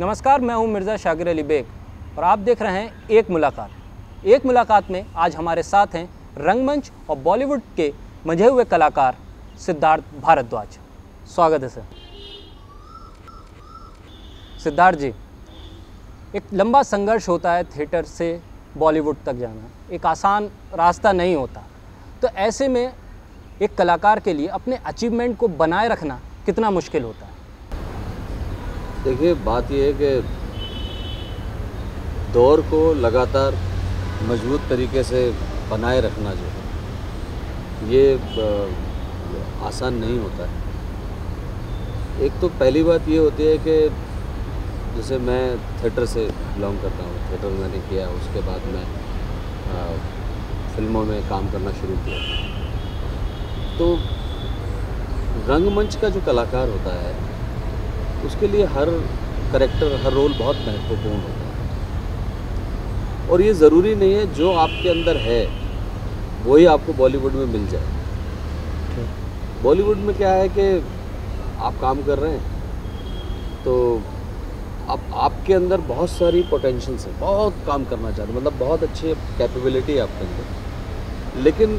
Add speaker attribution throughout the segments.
Speaker 1: नमस्कार, मैं हूं मिर्ज़ा शाकिर अली बेग और आप देख रहे हैं एक मुलाकात। एक मुलाकात में आज हमारे साथ हैं रंगमंच और बॉलीवुड के मंझे हुए कलाकार सिद्धार्थ भारद्वाज। स्वागत है सर। सिद्धार्थ जी, एक लंबा संघर्ष होता है थिएटर से बॉलीवुड तक जाना, एक आसान रास्ता नहीं होता। तो ऐसे में एक कलाकार के लिए अपने अचीवमेंट को बनाए रखना कितना मुश्किल होता है?
Speaker 2: देखिए, बात यह है कि दौर को लगातार मजबूत तरीके से बनाए रखना जो है ये आसान नहीं होता है। एक तो पहली बात ये होती है कि जैसे मैं थिएटर से बिलोंग करता हूँ, थिएटर मैंने किया, उसके बाद मैं फिल्मों में काम करना शुरू किया। तो रंगमंच का जो कलाकार होता है उसके लिए हर करैक्टर, हर रोल बहुत महत्वपूर्ण होता है और ये ज़रूरी नहीं है जो आपके अंदर है वही आपको बॉलीवुड में मिल जाए। बॉलीवुड में क्या है कि आप काम कर रहे हैं तो आपके अंदर बहुत सारी पोटेंशियल्स है, बहुत काम करना चाहते हैं, मतलब बहुत अच्छी कैपेबिलिटी है आपके अंदर, लेकिन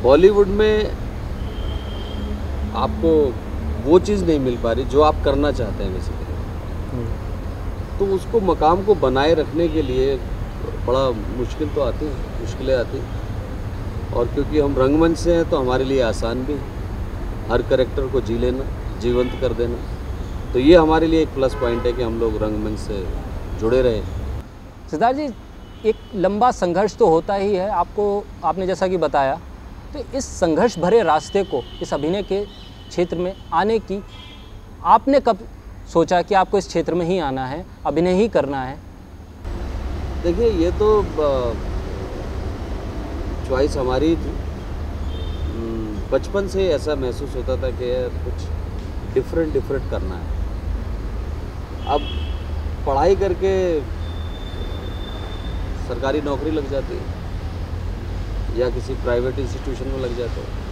Speaker 2: बॉलीवुड में आपको वो चीज़ नहीं मिल पा रही जो आप करना चाहते हैं बेसिकली। तो उसको मकाम को बनाए रखने के लिए बड़ा मुश्किल तो आती है, मुश्किलें आती हैं। और क्योंकि हम रंगमंच से हैं तो हमारे लिए आसान भी है हर कैरेक्टर को जी लेना, जीवंत कर देना। तो ये हमारे लिए एक प्लस पॉइंट है कि हम लोग रंगमंच से जुड़े रहे।
Speaker 1: सिद्धार्थ जी, एक लंबा संघर्ष तो होता ही है, आपने जैसा कि बताया। तो इस संघर्ष भरे रास्ते को, इस अभिनय के क्षेत्र में आने की आपने कब सोचा कि आपको इस क्षेत्र में ही आना है, अभिनय ही करना है?
Speaker 2: देखिए, ये तो चॉइस हमारी थी। बचपन से ऐसा महसूस होता था कि यार कुछ डिफरेंट करना है। अब पढ़ाई करके सरकारी नौकरी लग जाती है या किसी प्राइवेट इंस्टीट्यूशन में लग जाते हैं,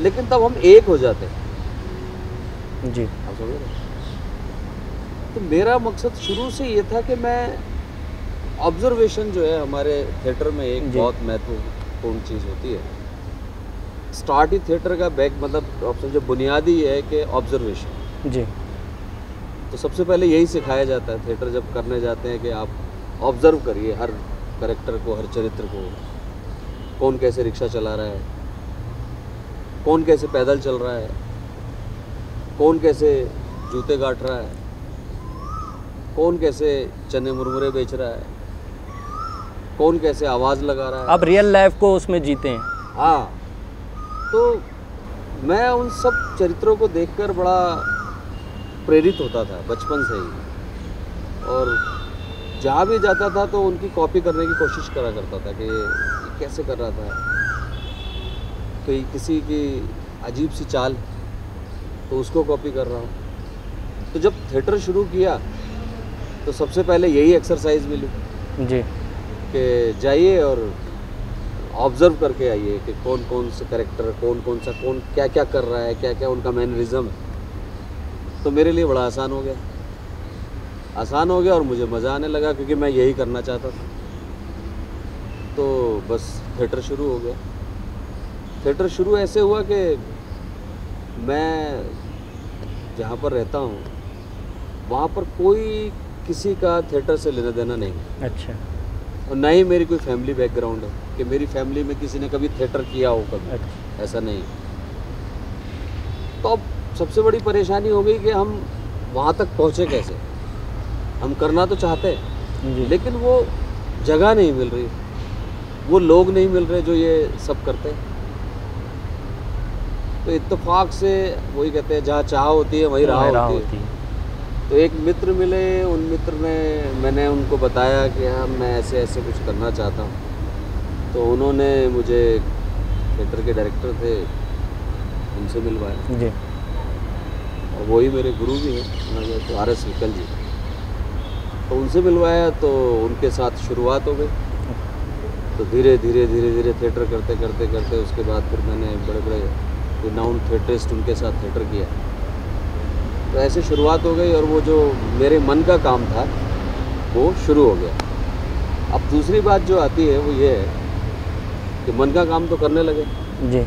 Speaker 2: लेकिन तब हम एक हो जाते हैं
Speaker 1: जी,
Speaker 2: आप समझ रहे। तो मेरा मकसद शुरू से ये था कि मैं ऑब्जर्वेशन जो है हमारे थिएटर में एक बहुत महत्वपूर्ण चीज़ होती है। स्टार्ट ही थिएटर का बैक मतलब आप समझो बुनियादी ये है कि ऑब्जर्वेशन
Speaker 1: जी।
Speaker 2: तो सबसे पहले यही सिखाया जाता है थिएटर जब करने जाते हैं कि आप ऑब्जर्व करिए हर कैरेक्टर को, हर चरित्र को। कौन कैसे रिक्शा चला रहा है, कौन कैसे पैदल चल रहा है, कौन कैसे जूते गांठ रहा है, कौन कैसे चने मुरमुरे बेच रहा है, कौन कैसे आवाज़ लगा रहा है।
Speaker 1: आप रियल लाइफ को उसमें जीते हैं।
Speaker 2: हाँ, तो मैं उन सब चरित्रों को देखकर बड़ा प्रेरित होता था बचपन से ही, और जहाँ भी जाता था तो उनकी कॉपी करने की कोशिश करा करता था कि ये कैसे कर रहा था। तो किसी की अजीब सी चाल तो उसको कॉपी कर रहा हूँ। तो जब थिएटर शुरू किया तो सबसे पहले यही एक्सरसाइज मिली
Speaker 1: जी
Speaker 2: कि जाइए और ऑब्ज़र्व करके आइए कि कौन कौन से कैरेक्टर, कौन क्या क्या कर रहा है, क्या क्या उनका मैनरिज्म है। तो मेरे लिए बड़ा आसान हो गया और मुझे मज़ा आने लगा क्योंकि मैं यही करना चाहता था। तो बस थिएटर शुरू हो गया। थिएटर शुरू ऐसे हुआ कि मैं जहाँ पर रहता हूँ वहाँ पर कोई किसी का थिएटर से लेना देना नहीं।
Speaker 1: अच्छा।
Speaker 2: और ना ही मेरी कोई फैमिली बैकग्राउंड है कि मेरी फैमिली में किसी ने कभी थिएटर किया हो कभी।
Speaker 1: अच्छा।
Speaker 2: ऐसा नहीं। तो अब सबसे बड़ी परेशानी हो गई कि हम वहाँ तक पहुँचे कैसे। हम करना तो चाहते हैं लेकिन वो जगह नहीं मिल रही, वो लोग नहीं मिल रहे जो ये सब करते हैं। तो इत्तेफाक से वही कहते हैं जहाँ चाह होती है वहीं राह होती है। तो एक मित्र मिले, उन मित्र ने मैंने उनको बताया कि हाँ मैं ऐसे ऐसे कुछ करना चाहता हूँ। तो उन्होंने मुझे थिएटर के डायरेक्टर थे उनसे मिलवाया
Speaker 1: जी,
Speaker 2: और वही मेरे गुरु भी हैं तो RS विकल जी। तो उनसे मिलवाया तो उनके साथ शुरुआत हो गई। तो धीरे धीरे थिएटर करते उसके बाद फिर मैंने बड़े रिनाउंड थिएटरिस्ट उनके साथ थिएटर किया। तो ऐसे शुरुआत हो गई और वो जो मेरे मन का काम था वो शुरू हो गया। अब दूसरी बात जो आती है वो ये है कि मन का काम तो करने लगे
Speaker 1: जी,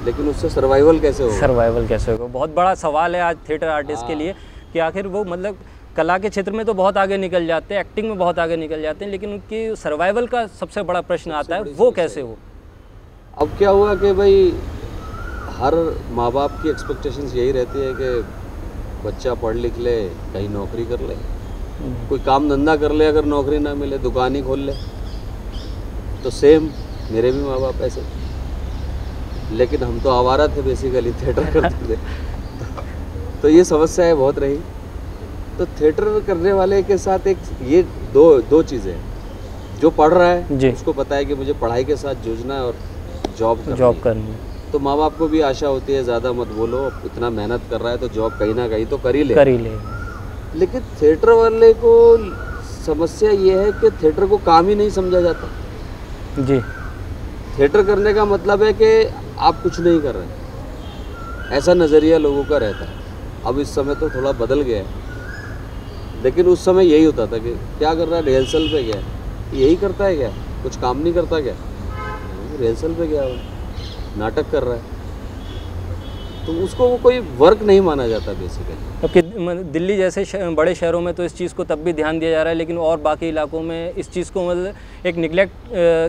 Speaker 2: लेकिन उससे सर्वाइवल कैसे होगा?
Speaker 1: सर्वाइवल कैसे होगा, बहुत बड़ा सवाल है आज थिएटर आर्टिस्ट के लिए कि आखिर वो मतलब कला के क्षेत्र में तो बहुत आगे निकल जाते हैं, एक्टिंग में बहुत आगे निकल जाते हैं, लेकिन उनकी सर्वाइवल का सबसे बड़ा प्रश्न आता है, वो कैसे हो?
Speaker 2: अब क्या हुआ कि भाई हर माँ बाप की एक्सपेक्टेशंस यही रहती है कि बच्चा पढ़ लिख ले, कहीं नौकरी कर ले, कोई काम धंधा कर ले, अगर नौकरी ना मिले दुकान ही खोल ले। तो सेम मेरे भी माँ बाप ऐसे, लेकिन हम तो आवारा थे बेसिकली, थिएटर करते थे। तो ये समस्याएं बहुत रही। तो थिएटर करने वाले के साथ एक ये दो चीज़ें हैं। जो पढ़ रहा है उसको पता है कि मुझे पढ़ाई के साथ जूझना है और जॉब करनी है। तो माँ बाप को भी आशा होती है ज़्यादा मत बोलो, इतना मेहनत कर रहा है तो जॉब कहीं ना कहीं तो कर ही ले। लेकिन थिएटर वाले को समस्या ये है कि थिएटर को काम ही नहीं समझा जाता जी। थिएटर करने का मतलब है कि आप कुछ नहीं कर रहे, ऐसा नज़रिया लोगों का रहता है। अब इस समय तो थोड़ा बदल गया है, लेकिन उस समय यही होता था कि क्या कर रहा है, रिहर्सल पे गया, यही करता है क्या, कुछ काम नहीं करता क्या, रिहर्सल पे गया हो, नाटक कर रहा है, तो उसको वो कोई वर्क नहीं माना जाता बेसिकली।
Speaker 1: जबकि दिल्ली जैसे बड़े शहरों में तो इस चीज़ को तब भी ध्यान दिया जा रहा है, लेकिन और बाकी इलाकों में इस चीज़ को मतलब एक निगलेक्ट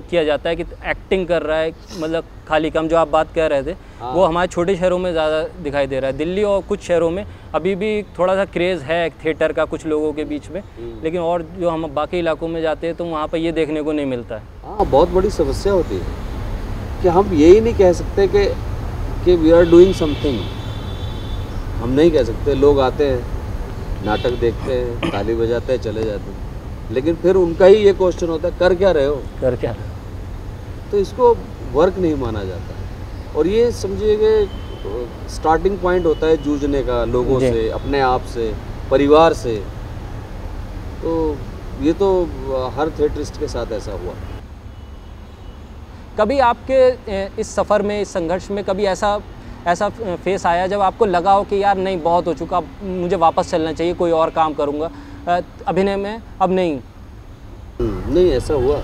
Speaker 1: किया जाता है कि एक्टिंग कर रहा है, मतलब खाली काम जो आप बात कह रहे थे वो हमारे छोटे शहरों में ज़्यादा दिखाई दे रहा है। दिल्ली और कुछ शहरों में अभी भी थोड़ा सा क्रेज़ है थिएटर का कुछ लोगों के बीच में, लेकिन और जो हम बाकी इलाकों में जाते हैं तो वहाँ पर ये देखने को नहीं मिलता है।
Speaker 2: हाँ, बहुत बड़ी समस्या होती है कि हम यही नहीं कह सकते कि वी आर डूइंग समथिंग। हम नहीं कह सकते। लोग आते हैं, नाटक देखते हैं, ताली बजाते हैं, चले जाते हैं, लेकिन फिर उनका ही ये क्वेश्चन होता है, कर क्या रहे हो,
Speaker 1: कर क्या रहे हो?
Speaker 2: तो इसको वर्क नहीं माना जाता। और ये समझिए कि स्टार्टिंग पॉइंट होता है जूझने का लोगों से, अपने आप से, परिवार से। तो ये तो हर थिएटरिस्ट के साथ ऐसा हुआ।
Speaker 1: कभी आपके इस सफ़र में, इस संघर्ष में कभी ऐसा फेस आया जब आपको लगा हो कि यार नहीं बहुत हो चुका, मुझे वापस चलना चाहिए, कोई और काम करूँगा अभिनय में, अब नहीं?
Speaker 2: नहीं, ऐसा हुआ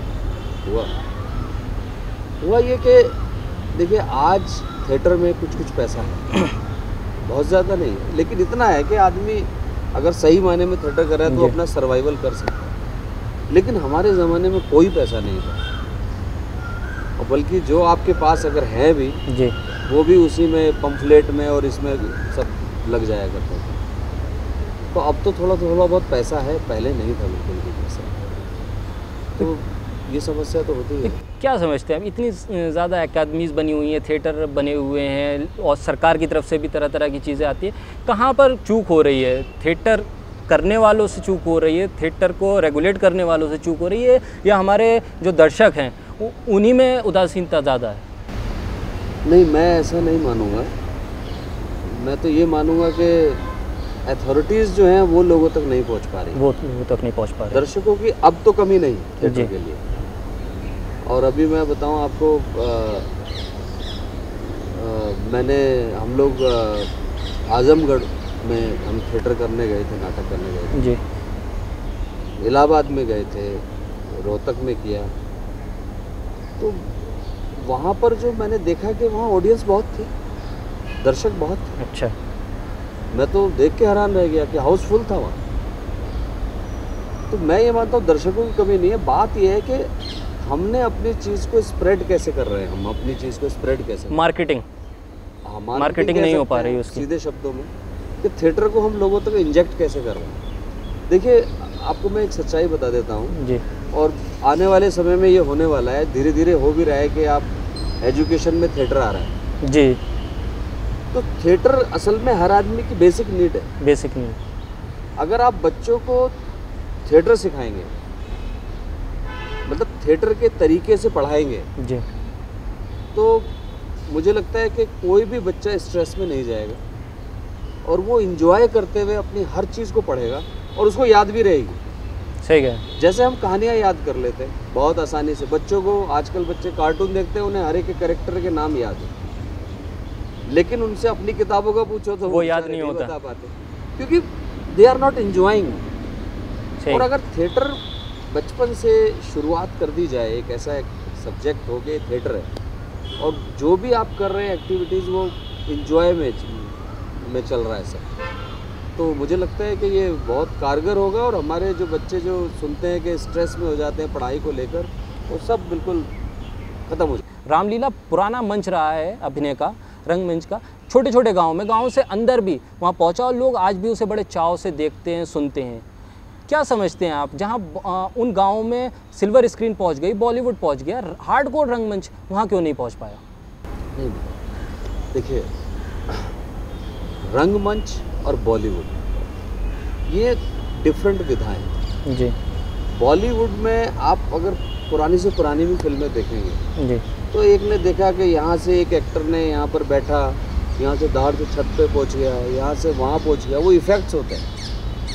Speaker 2: ये कि देखिए आज थिएटर में कुछ पैसा है, बहुत ज़्यादा नहीं, लेकिन इतना है कि आदमी अगर सही मायने में थिएटर कर रहा है तो अपना सर्वाइवल कर सकता है। लेकिन हमारे ज़माने में कोई पैसा नहीं था, और बल्कि जो आपके पास अगर है भी जी, वो भी उसी में पंफलेट में और इसमें सब लग जाया करता था। तो अब तो थोड़ा बहुत पैसा है, पहले नहीं था बिल्कुल भी पैसा। तो ये समस्या तो होती है।
Speaker 1: क्या समझते हैं, अब इतनी ज़्यादा अकादमीज़ बनी हुई हैं, थिएटर बने हुए हैं और सरकार की तरफ से भी तरह तरह की चीज़ें आती हैं, कहाँ पर चूक हो रही है? थिएटर करने वालों से चूक हो रही है, थिएटर को रेगुलेट करने वालों से चूक हो रही है, या हमारे जो दर्शक हैं उन्हीं में उदासीनता ज़्यादा है?
Speaker 2: नहीं, मैं ऐसा नहीं मानूंगा। मैं तो ये मानूंगा कि अथॉरिटीज़ जो हैं वो लोगों तक नहीं पहुंच पा रही,
Speaker 1: वो तक नहीं पहुंच पा रही।
Speaker 2: दर्शकों की अब तो कमी नहीं थिएटर के लिए। और अभी मैं बताऊं आपको, हम लोग आजमगढ़ में हम थिएटर करने गए थे, नाटक करने गए थे जी। इलाहाबाद में गए थे, रोहतक में किया। तो वहाँ पर जो मैंने देखा कि वहाँ ऑडियंस बहुत थी, दर्शक बहुत थे।
Speaker 1: अच्छा।
Speaker 2: मैं तो देख के हैरान रह गया कि हाउसफुल था वहाँ। तो मैं ये मानता हूँ दर्शकों की कमी नहीं है, बात ये है कि हमने अपनी चीज़ को स्प्रेड कैसे कर रहे हैं, हम अपनी चीज़ को स्प्रेड कैसे,
Speaker 1: मार्केटिंग नहीं हो पा रही उसकी,
Speaker 2: सीधे शब्दों में कि थिएटर को हम लोगों तक इंजेक्ट कैसे कर रहे हैं। देखिए आपको मैं एक सच्चाई बता देता हूँ जी, और आने वाले समय में ये होने वाला है, धीरे धीरे हो भी रहा है कि आप एजुकेशन में थिएटर आ रहा है
Speaker 1: जी।
Speaker 2: तो थिएटर असल में हर आदमी की बेसिक नीड है,
Speaker 1: बेसिक नीड।
Speaker 2: अगर आप बच्चों को थिएटर सिखाएंगे, मतलब थिएटर के तरीके से पढ़ाएंगे
Speaker 1: जी,
Speaker 2: तो मुझे लगता है कि कोई भी बच्चा स्ट्रेस में नहीं जाएगा और वो एंजॉय करते हुए अपनी हर चीज़ को पढ़ेगा और उसको याद भी रहेगी।
Speaker 1: सही है।
Speaker 2: जैसे हम कहानियाँ याद कर लेते हैं बहुत आसानी से, बच्चों को, आजकल बच्चे कार्टून देखते हैं, उन्हें हर एक कैरेक्टर के नाम याद है, लेकिन उनसे अपनी किताबों का पूछो तो
Speaker 1: वो याद नहीं होता।
Speaker 2: बता पाते। क्योंकि दे आर नॉट एंजॉइंग।
Speaker 1: सही।
Speaker 2: और अगर थिएटर बचपन से शुरुआत कर दी जाए, एक ऐसा एक सब्जेक्ट हो कि थिएटर है और जो भी आप कर रहे हैं एक्टिविटीज़ वो इंजॉय में चल रहा है सब, तो मुझे लगता है कि ये बहुत कारगर होगा और हमारे जो बच्चे जो सुनते हैं कि स्ट्रेस में हो जाते हैं पढ़ाई को लेकर, वो सब बिल्कुल ख़त्म हो जाए।
Speaker 1: रामलीला पुराना मंच रहा है अभिनय का, रंगमंच का, छोटे छोटे गाँव से अंदर भी वहाँ पहुँचा और लोग आज भी उसे बड़े चाव से देखते हैं, सुनते हैं। क्या समझते हैं आप, जहाँ उन गाँवों में सिल्वर स्क्रीन पहुँच गई, बॉलीवुड पहुँच गया, हार्डकोर रंगमंच वहाँ क्यों नहीं पहुँच पाया?
Speaker 2: नहीं, देखिए, रंगमंच और बॉलीवुड ये डिफरेंट विधाएं हैं।
Speaker 1: जी
Speaker 2: बॉलीवुड में आप अगर पुरानी से पुरानी भी फिल्में देखेंगे
Speaker 1: जी।
Speaker 2: तो एक ने देखा कि यहाँ से एक एक्टर ने यहाँ पर बैठा, यहाँ से दाढ़ से छत पे पहुँच गया, यहाँ से वहाँ पहुँच गया, वो इफ़ेक्ट्स होते हैं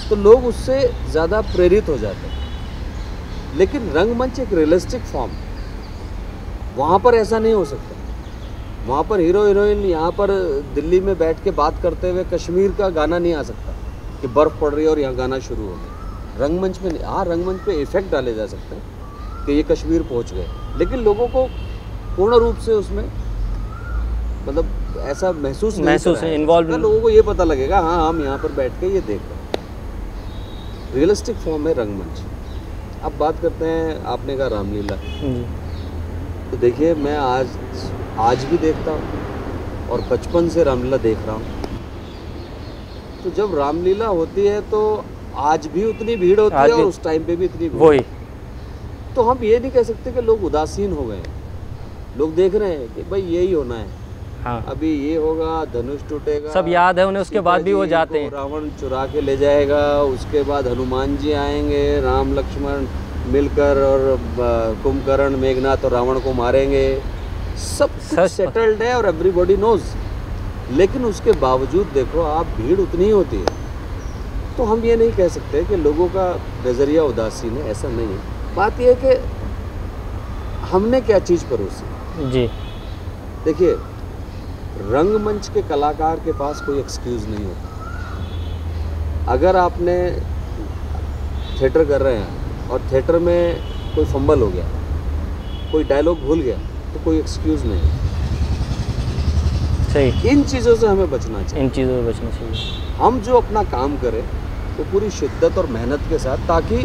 Speaker 2: तो लोग उससे ज़्यादा प्रेरित हो जाते हैं। लेकिन रंगमंच एक रियलिस्टिक फॉर्म, वहाँ पर ऐसा नहीं हो सकता। वहाँ पर हीरो हीरोइन यहाँ पर दिल्ली में बैठ के बात करते हुए कश्मीर का गाना नहीं आ सकता कि बर्फ़ पड़ रही है और यहाँ गाना शुरू हो गया। रंगमंच में नहीं। हाँ, रंगमंच पे इफ़ेक्ट डाले जा सकते हैं कि ये कश्मीर पहुँच गए, लेकिन लोगों को पूर्ण रूप से उसमें मतलब ऐसा महसूस है, इन्वॉल्व लोगों को ये पता लगेगा हाँ हम यहाँ पर बैठ के ये देख रहे हैं। रियलिस्टिक फॉर्म है रंगमंच। अब बात करते हैं, आपने कहा रामलीला, तो देखिए मैं आज भी देखता हूँ और बचपन से रामलीला देख रहा हूँ। तो जब रामलीला होती है तो आज भी उतनी भीड़ होती है और उस टाइम पे भी इतनी भीड़।
Speaker 1: वही
Speaker 2: तो हम ये नहीं कह सकते कि लोग उदासीन हो गए। लोग देख रहे हैं कि भाई यही होना है,
Speaker 1: हाँ,
Speaker 2: अभी ये होगा, धनुष टूटेगा,
Speaker 1: सब याद है उन्हें, उसके बाद भी वो जाते हैं।
Speaker 2: रावण चुरा के ले जाएगा, उसके बाद हनुमान जी आएंगे, राम लक्ष्मण मिलकर और कुंभकर्ण, मेघनाथ और रावण को मारेंगे। सब कुछ सेटल्ड है और एवरीबॉडी नोज। लेकिन उसके बावजूद देखो आप, भीड़ उतनी ही होती है। तो हम ये नहीं कह सकते कि लोगों का नज़रिया उदासीन है, ऐसा नहीं है। बात यह है कि हमने क्या चीज़ परोसी।
Speaker 1: जी
Speaker 2: देखिए, रंगमंच के कलाकार के पास कोई एक्सक्यूज़ नहीं होता। अगर आपने थिएटर कर रहे हैं और थिएटर में कोई फंबल हो गया, कोई डायलॉग भूल गया, तो कोई एक्सक्यूज़ नहीं।
Speaker 1: सही।
Speaker 2: इन चीज़ों से हमें बचना चाहिए।
Speaker 1: इन चीज़ों से बचना चाहिए।
Speaker 2: हम जो अपना काम करें वो पूरी शिद्दत और मेहनत के साथ, ताकि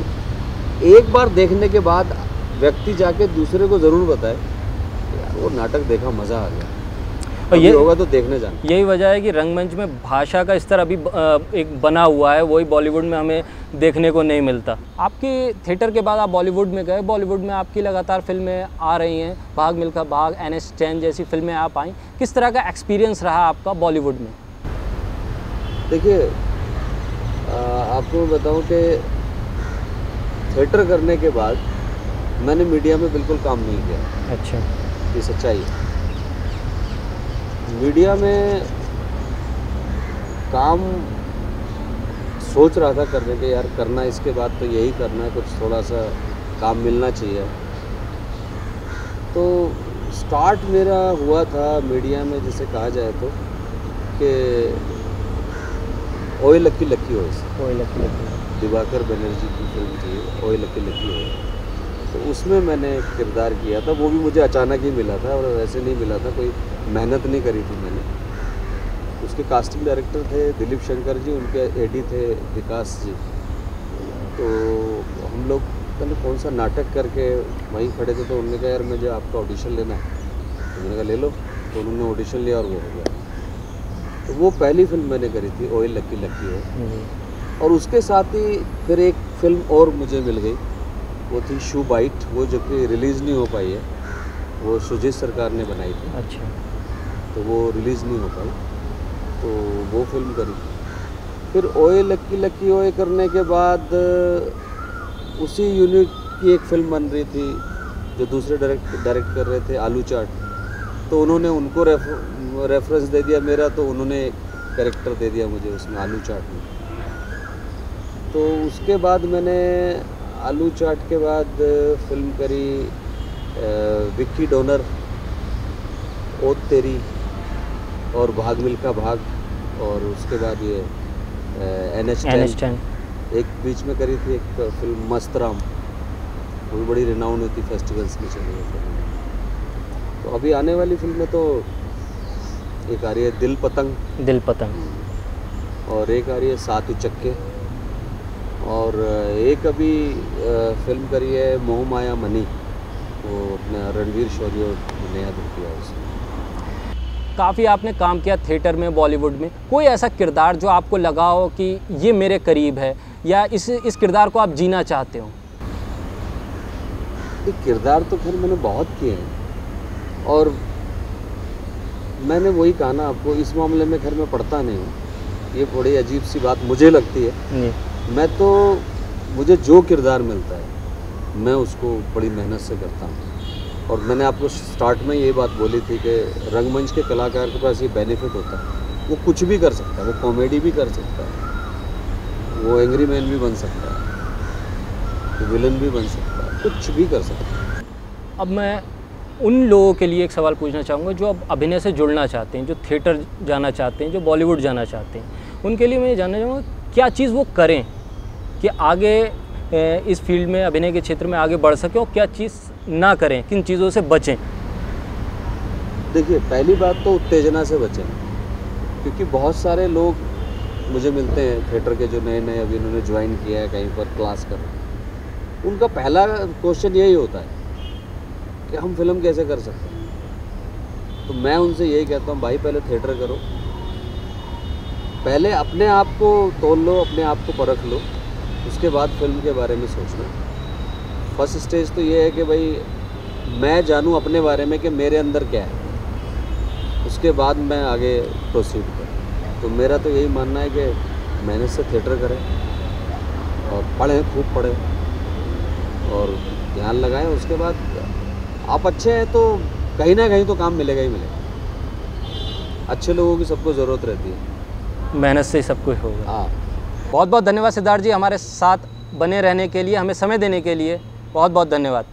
Speaker 2: एक बार देखने के बाद व्यक्ति जाके दूसरे को ज़रूर बताए यार वो नाटक देखा, मज़ा आ गया। और ये होगा तो देखने जाना।
Speaker 1: यही वजह है कि रंगमंच में भाषा का स्तर अभी एक बना हुआ है, वही बॉलीवुड में हमें देखने को नहीं मिलता। आपके थिएटर के बाद आप बॉलीवुड में गए, बॉलीवुड में आपकी लगातार फिल्में आ रही हैं, भाग मिल्खा भाग, NS10 जैसी फिल्में आप आई। किस तरह का एक्सपीरियंस रहा आपका बॉलीवुड में?
Speaker 2: देखिए, आपको मैं बताऊँ कि थिएटर करने के बाद मैंने मीडिया में बिल्कुल काम नहीं किया।
Speaker 1: अच्छा।
Speaker 2: ये सच्चाई है। मीडिया में काम सोच रहा था करने के, यार करना इसके बाद तो यही करना है, कुछ थोड़ा सा काम मिलना चाहिए। तो स्टार्ट मेरा हुआ था मीडिया में, जिसे कहा जाए तो कि ओए लक्की लक्की ओए से,
Speaker 1: ओए लक्की लक्की,
Speaker 2: दिवाकर बनर्जी की फिल्म थी ओए लक्की लक्की ओए। तो उसमें मैंने किरदार किया था। वो भी मुझे अचानक ही मिला था और वैसे नहीं मिला था, कोई मेहनत नहीं करी थी मैंने। उसके कास्टिंग डायरेक्टर थे दिलीप शंकर जी, उनके एडी थे विकास जी। तो हम लोग पता कौन सा नाटक करके वहीं खड़े थे, तो उन्होंने कहा यार मुझे आपका ऑडिशन लेना है। तो मैंने कहा ले लो। तो उन्होंने ऑडिशन लिया और वो हो गया। तो वो पहली फिल्म मैंने करी थी ओए लक्की लक्की ओए। और उसके साथ ही फिर एक फिल्म और मुझे मिल गई, वो थी शू बाइट, वो जो कि रिलीज़ नहीं हो पाई है, वो सुजीत सरकार ने बनाई थी।
Speaker 1: अच्छा।
Speaker 2: तो वो रिलीज़ नहीं हो पाई, तो वो फिल्म करी। फिर ओए लक्की लक्की ओए करने के बाद उसी यूनिट की एक फिल्म बन रही थी जो दूसरे डायरेक्ट कर रहे थे, आलू चाट। तो उन्होंने उनको रेफरेंस दे दिया मेरा, तो उन्होंने कैरेक्टर दे दिया मुझे उसमें, आलू चाट में। तो उसके बाद मैंने आलू चाट के बाद फिल्म करी विक्की डोनर, ओत तेरी और भाग मिल्खा भाग, और उसके बाद ये NH10, एक बीच में करी थी एक फिल्म मस्तराम, वो भी बड़ी रिनाउंड होती फेस्टिवल्स में चली है फिल्म। तो अभी आने वाली फिल्म में तो एक आ रही है दिल पतंग, और एक आ रही है सात उचक्के, और एक अभी फिल्म करी है मोह माया मनी, वो अपना रणवीर शौरी और नया दिल किया उसने।
Speaker 1: काफ़ी आपने काम किया थिएटर में, बॉलीवुड में, कोई ऐसा किरदार जो आपको लगा हो कि ये मेरे करीब है या इस किरदार को आप जीना चाहते हो?
Speaker 2: ये किरदार तो खैर मैंने बहुत किए हैं, और मैंने वही कहा ना आपको, इस मामले में खैर मैं पढ़ता नहीं हूँ, ये बड़ी अजीब सी बात मुझे लगती है। मैं तो, मुझे जो किरदार मिलता है मैं उसको बड़ी मेहनत से करता हूँ। और मैंने आपको स्टार्ट में ये बात बोली थी कि रंगमंच के कलाकार के पास ये बेनिफिट होता है, वो कुछ भी कर सकता है, वो कॉमेडी भी कर सकता है, वो एंग्री मैन भी बन सकता है, वो विलन भी बन सकता है, कुछ भी कर सकता है।
Speaker 1: अब मैं उन लोगों के लिए एक सवाल पूछना चाहूँगा जो अब अभिनय से जुड़ना चाहते हैं, जो थिएटर जाना चाहते हैं, जो बॉलीवुड जाना चाहते हैं, उनके लिए मैं ये जानना चाहूँगा क्या चीज़ वो करें कि आगे इस फील्ड में, अभिनय के क्षेत्र में आगे बढ़ सके, और क्या चीज़ ना करें, किन चीज़ों से बचें?
Speaker 2: देखिए, पहली बात तो उत्तेजना से बचें, क्योंकि बहुत सारे लोग मुझे मिलते हैं थिएटर के जो नए अभी उन्होंने ज्वाइन किया है, कहीं पर क्लास कर रहे हैं, उनका पहला क्वेश्चन यही होता है कि हम फिल्म कैसे कर सकते हैं। तो मैं उनसे यही कहता हूँ, भाई पहले थिएटर करो, पहले अपने आप को तोल लो, अपने आप को परख लो, उसके बाद फिल्म के बारे में सोचना। फर्स्ट स्टेज तो ये है कि भाई मैं जानूँ अपने बारे में कि मेरे अंदर क्या है, उसके बाद मैं आगे प्रोसीड करूँ। तो मेरा तो यही मानना है कि मेहनत से थिएटर करें और पढ़ें, खूब पढ़ें और ध्यान लगाएं। उसके बाद आप अच्छे हैं तो कहीं ना कहीं तो काम मिलेगा ही मिलेगा। अच्छे लोगों की सबको ज़रूरत रहती है,
Speaker 1: मेहनत से ही सब कुछ होगा।
Speaker 2: हाँ।
Speaker 1: बहुत बहुत धन्यवाद सिद्धार्थ जी, हमारे साथ बने रहने के लिए, हमें समय देने के लिए बहुत बहुत धन्यवाद।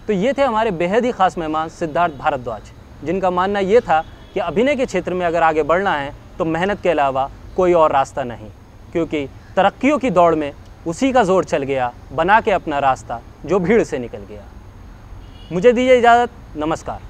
Speaker 1: तो ये थे हमारे बेहद ही ख़ास मेहमान सिद्धार्थ भारद्वाज, जिनका मानना ये था कि अभिनय के क्षेत्र में अगर आगे बढ़ना है तो मेहनत के अलावा कोई और रास्ता नहीं, क्योंकि तरक्कियों की दौड़ में उसी का जोर चल गया, बना के अपना रास्ता जो भीड़ से निकल गया। मुझे दीजिए इजाज़त, नमस्कार।